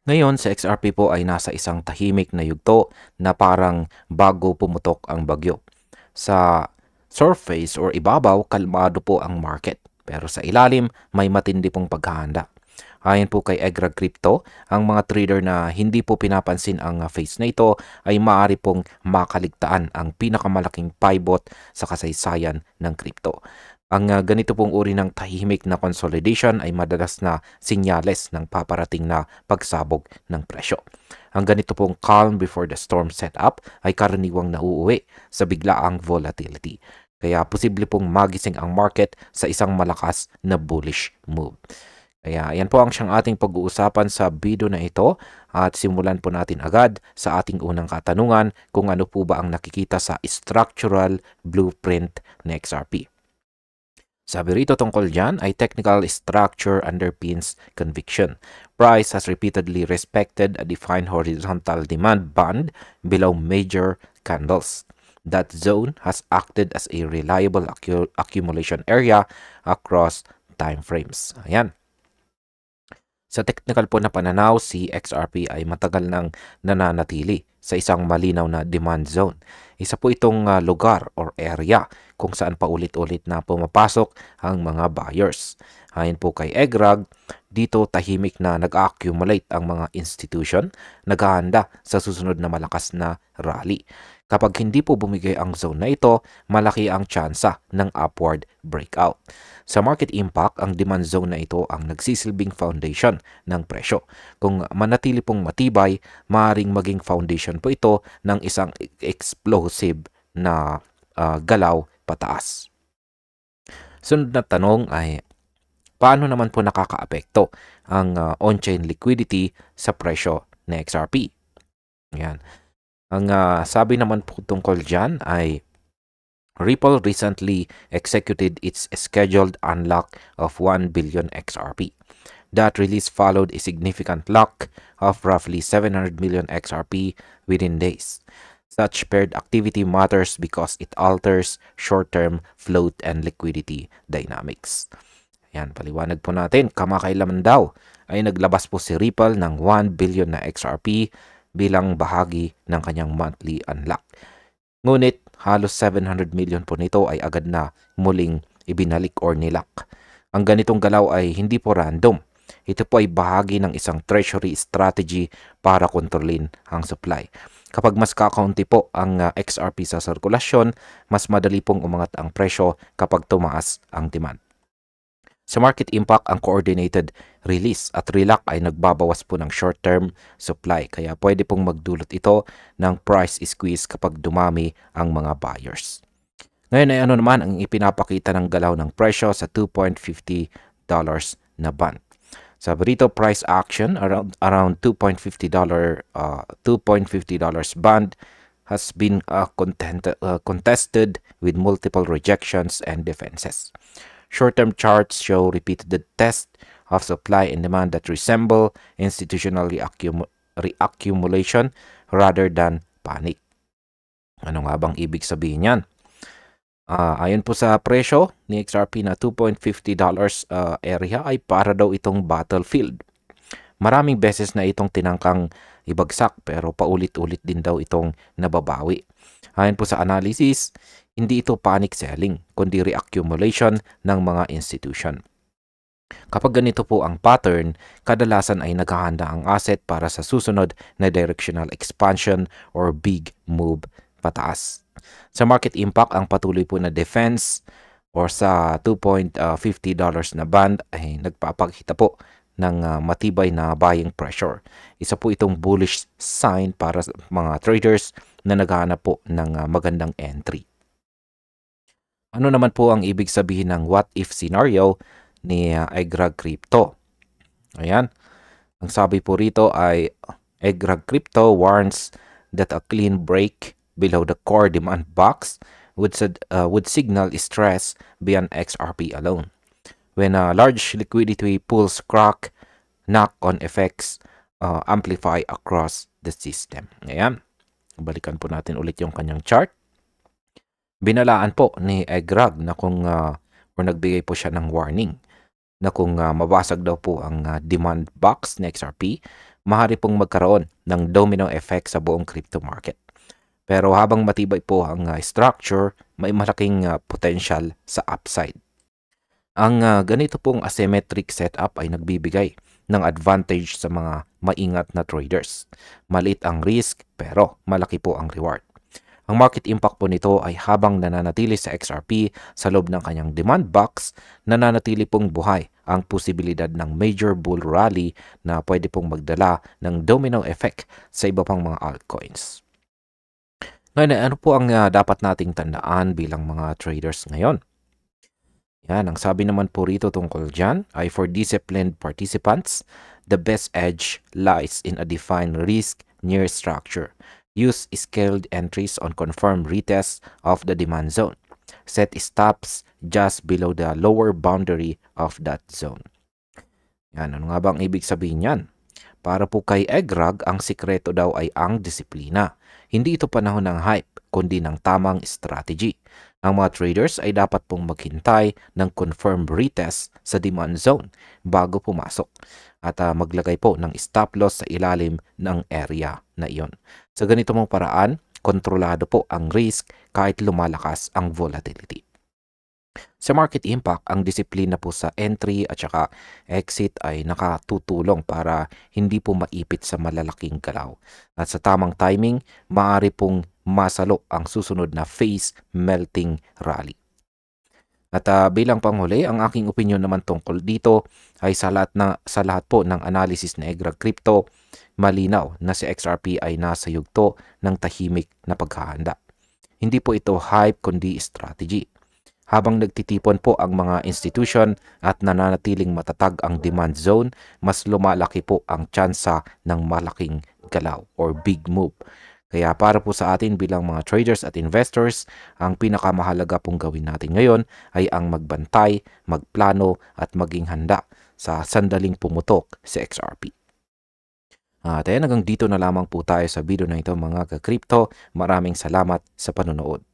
Ngayon sa XRP po ay nasa isang tahimik na yugto na parang bago pumutok ang bagyo. Sa surface or ibabaw, kalmado po ang market. Pero sa ilalim, may matindi pong paghahanda. Ayon po kay Egra Crypto, ang mga trader na hindi po pinapansin ang phase na ito ay maaari pong makaligtaan ang pinakamalaking pivot sa kasaysayan ng crypto. Ang ganito pong uri ng tahimik na consolidation ay madalas na sinyales ng paparating na pagsabog ng presyo. Ang ganito pong calm before the storm setup ay karaniwang nauuwi sa biglaang volatility. Kaya posible pong magising ang market sa isang malakas na bullish move. Kaya yan po ang siyang ating pag-uusapan sa video na ito at simulan po natin agad sa ating unang katanungan kung ano po ba ang nakikita sa structural blueprint ng XRP. Sabi rito tungkol dyan ay technical structure underpins conviction. Price has repeatedly respected a defined horizontal demand band below major candles. That zone has acted as a reliable accumulation area across time frames. Ayan. Sa technical po na pananaw, si XRP ay matagal nang nananatili sa isang malinaw na demand zone. Isa po itong lugar or area kung saan paulit-ulit na pumapasok ang mga buyers. Ayon po kay Egrag, dito tahimik na nag-accumulate ang mga institution, naghahanda sa susunod na malakas na rally. Kapag hindi po bumigay ang zone na ito, malaki ang tsansa ng upward breakout. Sa market impact, ang demand zone na ito ang nagsisilbing foundation ng presyo. Kung manatili pong matibay, maaaring maging foundation po ito ng isang explosive na galaw pataas. Sunod na tanong ay, paano naman po nakakaapekto ang on-chain liquidity sa presyo ng XRP? Yan. Ang sabi naman po tungkol dyan ay, Ripple recently executed its scheduled unlock of 1 billion XRP. That release followed a significant lock of roughly 700 million XRP within days. Such paired activity matters because it alters short-term float and liquidity dynamics. Yan, paliwanag po natin, kamakailaman daw ay naglabas po si Ripple ng 1 billion na XRP bilang bahagi ng kanyang monthly unlock. Ngunit halos 700 million po nito ay agad na muling ibinalik or nilak. Ang ganitong galaw ay hindi po random. Ito po ay bahagi ng isang treasury strategy para kontrolin ang supply. Kapag mas kakaunti po ang XRP sa sirkulasyon, mas madali pong umangat ang presyo kapag tumaas ang demand. Sa market impact, ang coordinated release at relock ay nagbabawas po ng short-term supply. Kaya pwede pong magdulot ito ng price squeeze kapag dumami ang mga buyers. Ngayon ay ano naman ang ipinapakita ng galaw ng presyo sa $2.50 na band. Sabi rito, price action around $2.50 band has been contested with multiple rejections and defenses. Short-term charts show repeated tests of supply and demand that resemble institutional reaccumulation rather than panic. Ano nga bang ibig sabihin yan? Ayon po sa presyo ni XRP na $2.50 area ay para daw itong battlefield. Maraming beses na itong tinangkang ibagsak pero paulit-ulit din daw itong nababawi. Ayon po sa analysis, hindi ito panic selling, kundi reaccumulation ng mga institution. Kapag ganito po ang pattern, kadalasan ay naghahanda ang asset para sa susunod na directional expansion or big move pataas. Sa market impact, ang patuloy po na defense or sa $2.50 na band ay nagpapakita po ng matibay na buying pressure. Isa po itong bullish sign para sa mga traders na naghahanap po ng magandang entry. Ano naman po ang ibig sabihin ng what if scenario ni Egrag Crypto? Ayan. Ang sabi po rito ay Egrag Crypto warns that a clean break below the core demand box would signal stress beyond XRP alone. When large liquidity pools crack, knock-on effects amplify across the system. Ayan. Balikan po natin ulit yung kanyang chart. Binalaan po ni Egrag na kung nagbigay po siya ng warning na kung mabasag daw po ang demand box ni XRP, maaari pong magkaroon ng domino effect sa buong crypto market. Pero habang matibay po ang structure, may malaking potential sa upside. Ang ganito pong asymmetric setup ay nagbibigay ng advantage sa mga maingat na traders. Maliit ang risk pero malaki po ang reward. Ang market impact po nito ay habang nananatili sa XRP sa loob ng kanyang demand box, nananatili pong buhay ang posibilidad ng major bull rally na pwede pong magdala ng domino effect sa iba pang mga altcoins. Ngayon, ano po ang dapat nating tandaan bilang mga traders ngayon? Yan, ang sabi naman po rito tungkol dyan ay for disciplined participants, the best edge lies in a defined risk near structure. Use scaled entries on confirmed retests of the demand zone. Set stops just below the lower boundary of that zone. Yan, ano nga bang ibig sabihin yan? Para po kay Egrag, ang sikreto daw ay ang disiplina. Hindi ito panahon ng hype, kundi ng tamang strategy. Ang mga traders ay dapat pong maghintay ng confirmed retest sa demand zone bago pumasok at maglagay po ng stop loss sa ilalim ng area na iyon. Sa ganito mong paraan, kontrolado po ang risk kahit lumalakas ang volatility. Sa market impact, ang disiplina po sa entry at saka exit ay nakatutulong para hindi po maipit sa malalaking galaw. At sa tamang timing, maaari pong masalo ang susunod na phase melting rally. At bilang panghuli, ang aking opinion naman tungkol dito ay sa lahat po ng analysis na Egrag Crypto, malinaw na si XRP ay nasa yugto ng tahimik na paghahanda. Hindi po ito hype kundi strategy. Habang nagtitipon po ang mga institution at nananatiling matatag ang demand zone, mas lumalaki po ang tsansa ng malaking galaw or big move. Kaya para po sa atin bilang mga traders at investors, ang pinakamahalaga pong gawin natin ngayon ay ang magbantay, magplano at maging handa sa sandaling pumutok sa XRP. At hanggang dito na lamang po tayo sa video na ito mga ka-crypto. Maraming salamat sa panonood.